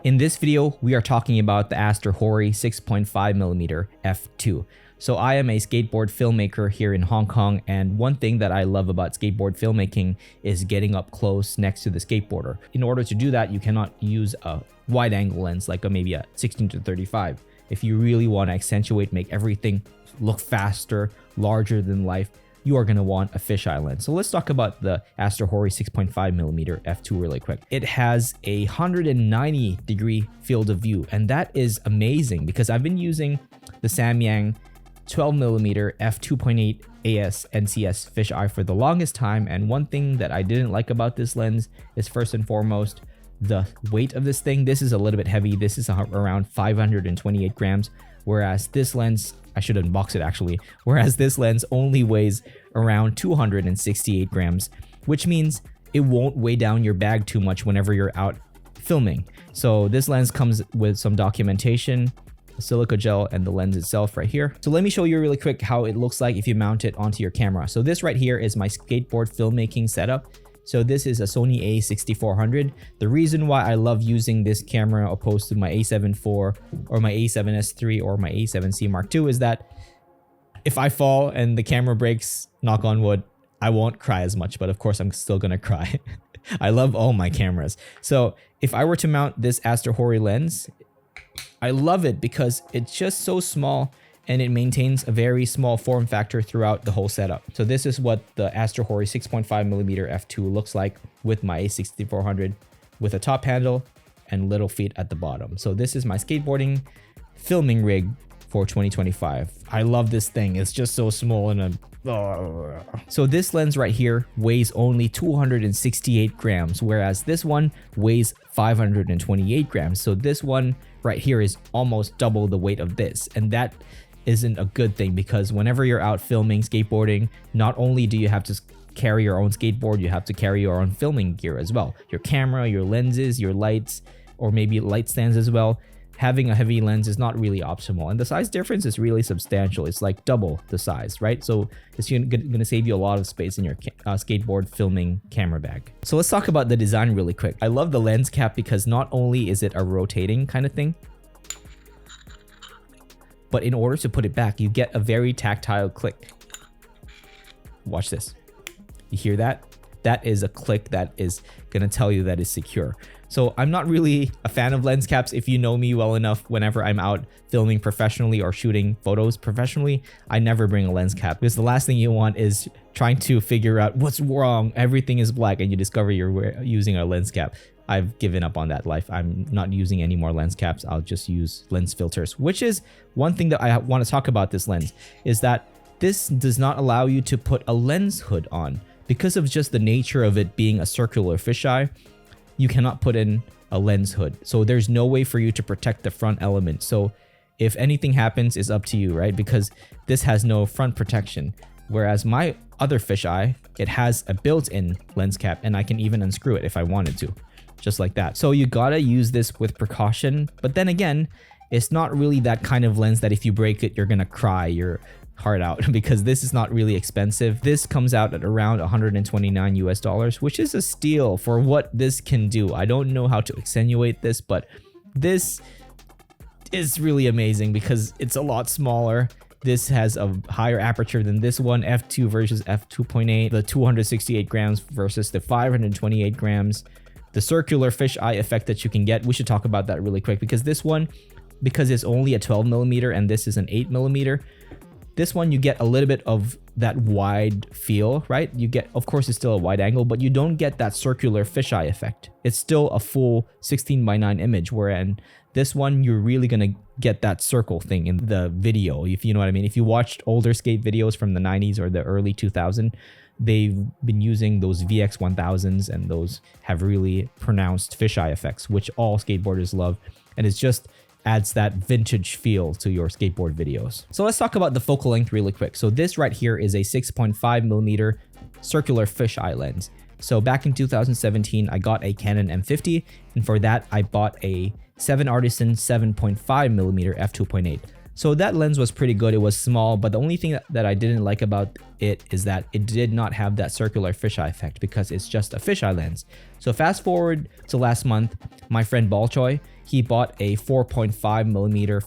In this video, we are talking about the AstrHori 6.5mm f2. So I am a skateboard filmmaker here in Hong Kong, and one thing that I love about skateboard filmmaking is getting up close next to the skateboarder. In order to do that, you cannot use a wide angle lens like maybe a 16-35. If you really want to accentuate, make everything look faster, larger than life, you are going to want a fisheye lens. So let's talk about the AstrHori 6.5mm f2 really quick. It has a 190-degree field of view, and that is amazing because I've been using the Samyang 12mm f2.8 AS NCS fisheye for the longest time, and one thing that I didn't like about this lens is first and foremost the weight of this thing. This is a little bit heavy. This is around 528 grams, whereas this lens, I should unbox it actually, whereas this lens only weighs around 268 grams, which means it won't weigh down your bag too much whenever you're out filming. So this lens comes with some documentation, silica gel, and the lens itself right here. So let me show you really quick how it looks like if you mount it onto your camera. So this right here is my skateboard filmmaking setup. So this is a Sony a6400. The reason why I love using this camera opposed to my a7 IV or my a7S III or my a7C Mark II is that if I fall and the camera breaks, knock on wood, I won't cry as much, but of course I'm still gonna cry. I love all my cameras. So if I were to mount this AstrHori lens, I love it because it's just so small and it maintains a very small form factor throughout the whole setup. So this is what the AstrHori 6.5mm f2 looks like with my a6400 with a top handle and little feet at the bottom. So this is my skateboarding filming rig for 2025. I love this thing. It's just so small and so this lens right here weighs only 268 grams, whereas this one weighs 528 grams. So this one right here is almost double the weight of this, and that isn't a good thing because whenever you're out filming skateboarding, not only do you have to carry your own skateboard, you have to carry your own filming gear as well. Your camera, your lenses, your lights, or maybe light stands as well. Having a heavy lens is not really optimal, and the size difference is really substantial. It's like double the size, right? So it's going to save you a lot of space in your skateboard filming camera bag. So let's talk about the design really quick. I love the lens cap because not only is it a rotating kind of thing, but in order to put it back, you get a very tactile click. Watch this. You hear that? That is a click that is going to tell you that it's secure. So I'm not really a fan of lens caps. If you know me well enough, whenever I'm out filming professionally or shooting photos professionally, I never bring a lens cap because the last thing you want is trying to figure out what's wrong. Everything is black and you discover you're using a lens cap. I've given up on that life. I'm not using any more lens caps. I'll just use lens filters, which is one thing that I want to talk about this lens is that this does not allow you to put a lens hood on because of just the nature of it being a circular fisheye. You cannot put in a lens hood. So there's no way for you to protect the front element. So if anything happens, it's up to you, right? Because this has no front protection. Whereas my other fisheye, it has a built-in lens cap and I can even unscrew it if I wanted to, just like that. So you gotta use this with precaution. But then again, it's not really that kind of lens that if you break it, you're gonna cry your heart out because this is not really expensive. This comes out at around $129 US, which is a steal for what this can do. I don't know how to accentuate this, but this is really amazing because it's a lot smaller. This has a higher aperture than this one, f2 versus f2.8, the 268 grams versus the 528 grams. The circular fisheye effect that you can get, we should talk about that really quick because this one, because it's only a 12mm and this is an 8mm, this one you get a little bit of that wide feel, right? You get, of course, it's still a wide angle, but you don't get that circular fisheye effect. It's still a full 16:9 image, whereas this one, you're really gonna get that circle thing in the video, if you know what I mean. If you watched older skate videos from the 90s or the early 2000s, they've been using those VX1000s and those have really pronounced fisheye effects, which all skateboarders love. And it's just adds that vintage feel to your skateboard videos. So let's talk about the focal length really quick. So this right here is a 6.5mm circular fisheye lens. So back in 2017, I got a Canon M50, and for that I bought a 7 Artisan 7.5mm f2.8. So that lens was pretty good. It was small, but the only thing that I didn't like about it is that it did not have that circular fisheye effect because it's just a fisheye lens. So fast forward to last month, my friend Balchoy, he bought a 4.5mm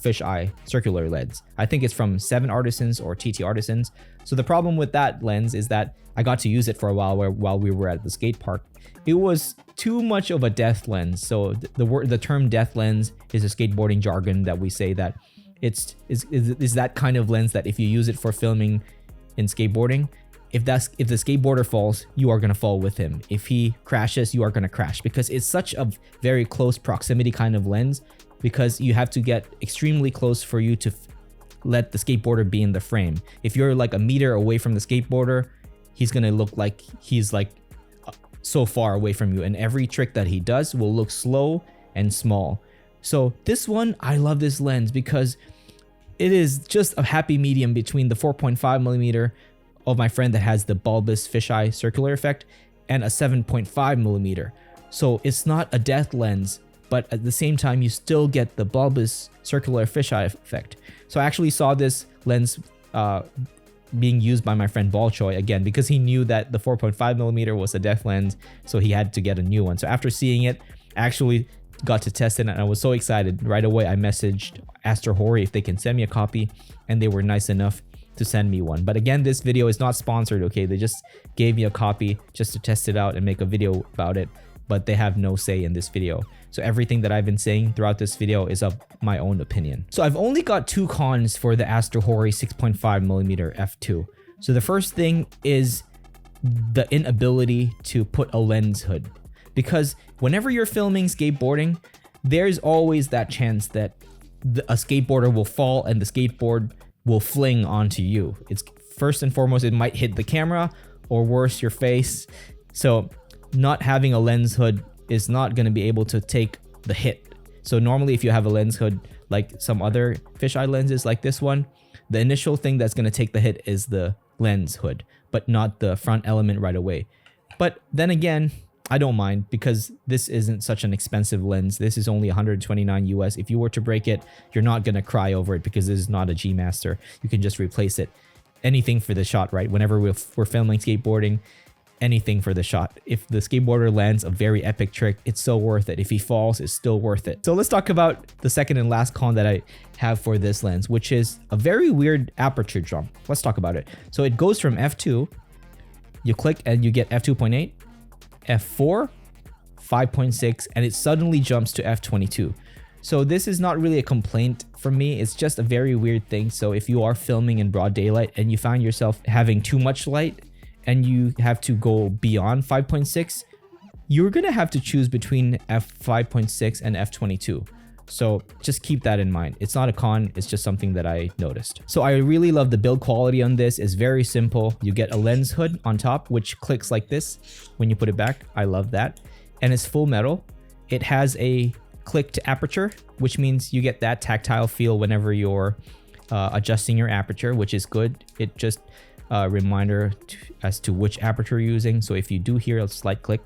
fisheye circular lens. I think it's from 7 Artisans or TT Artisans. So the problem with that lens is that I got to use it for a while while we were at the skate park. It was too much of a depth lens. So the term depth lens is a skateboarding jargon that we say that is that kind of lens that if you use it for filming in skateboarding, if the skateboarder falls, you are gonna fall with him. If he crashes, you are gonna crash, because it's such a very close proximity kind of lens, because you have to get extremely close for you to let the skateboarder be in the frame. If you're like a meter away from the skateboarder, he's gonna look like he's like so far away from you, and every trick that he does will look slow and small. So this one, I love this lens because it is just a happy medium between the 4.5mm of my friend that has the bulbous fisheye circular effect and a 7.5mm. So it's not a depth lens, but at the same time you still get the bulbous circular fisheye effect. So I actually saw this lens being used by my friend Balchoy again, because he knew that the 4.5mm was a depth lens, so he had to get a new one. So after seeing it, I actually got to test it and I was so excited. Right away I messaged AstrHori if they can send me a copy, and they were nice enough to send me one. But again, this video is not sponsored, okay? They just gave me a copy just to test it out and make a video about it, but they have no say in this video. So everything that I've been saying throughout this video is of my own opinion. So I've only got 2 cons for the AstrHori 6.5mm f2. So the first thing is the inability to put a lens hood, because whenever you're filming skateboarding, there's always that chance that a skateboarder will fall and the skateboard will fling onto you. It's first and foremost, it might hit the camera, or worse, your face. So not having a lens hood is not going to be able to take the hit. So normally if you have a lens hood like some other fisheye lenses like this one, the initial thing that's going to take the hit is the lens hood, but not the front element right away. But then again, I don't mind, because this isn't such an expensive lens. This is only 129 US. If you were to break it, you're not going to cry over it, because this is not a G Master. You can just replace it. Anything for the shot, right? Whenever we're filming skateboarding, anything for the shot. If the skateboarder lands a very epic trick, it's so worth it. If he falls, it's still worth it. So let's talk about the second and last con that I have for this lens, which is a very weird aperture jump. Let's talk about it. So it goes from f2, you click and you get f2.8, f4, 5.6, and it suddenly jumps to f22. So this is not really a complaint from me. It's just a very weird thing. So if you are filming in broad daylight and you find yourself having too much light and you have to go beyond 5.6, you're gonna have to choose between f5.6 and f22. So just keep that in mind. It's not a con, it's just something that I noticed. So I really love the build quality on this. It's very simple. You get a lens hood on top, which clicks like this when you put it back. I love that. And it's full metal. It has a click to aperture, which means you get that tactile feel whenever you're adjusting your aperture, which is good. It just a reminder as to which aperture you're using. So if you do hear a slight click,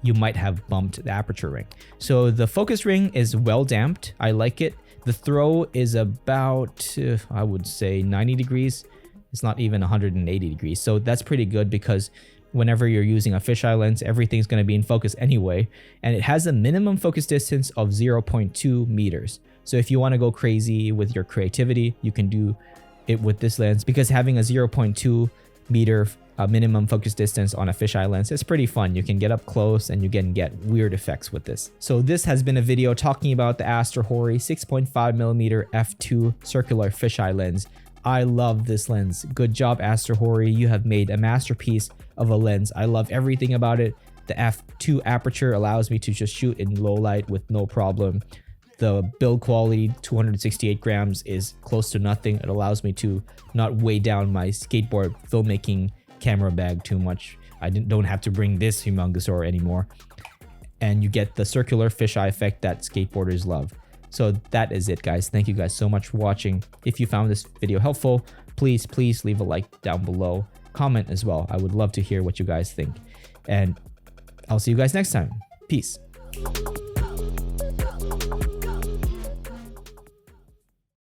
you might have bumped the aperture ring. So the focus ring is well damped. I like it. The throw is about, I would say 90 degrees. It's not even 180 degrees. So that's pretty good, because whenever you're using a fisheye lens, everything's going to be in focus anyway. And it has a minimum focus distance of 0.2 meters. So if you want to go crazy with your creativity, you can do it with this lens, because having a 0.2 meter minimum focus distance on a fisheye lens is pretty fun. You can get up close and you can get weird effects with this. So this has been a video talking about the AstrHori 6.5mm f2 circular fisheye lens. I love this lens. Good job, AstrHori. You have made a masterpiece of a lens. I love everything about it. The f2 aperture allows me to just shoot in low light with no problem. The build quality, 268 grams, is close to nothing. It allows me to not weigh down my skateboard filmmaking camera bag too much. I don't have to bring this humongousaur anymore. And you get the circular fisheye effect that skateboarders love. So that is it, guys. Thank you guys so much for watching. If you found this video helpful, please leave a like down below. Comment as well. I would love to hear what you guys think. And I'll see you guys next time. Peace.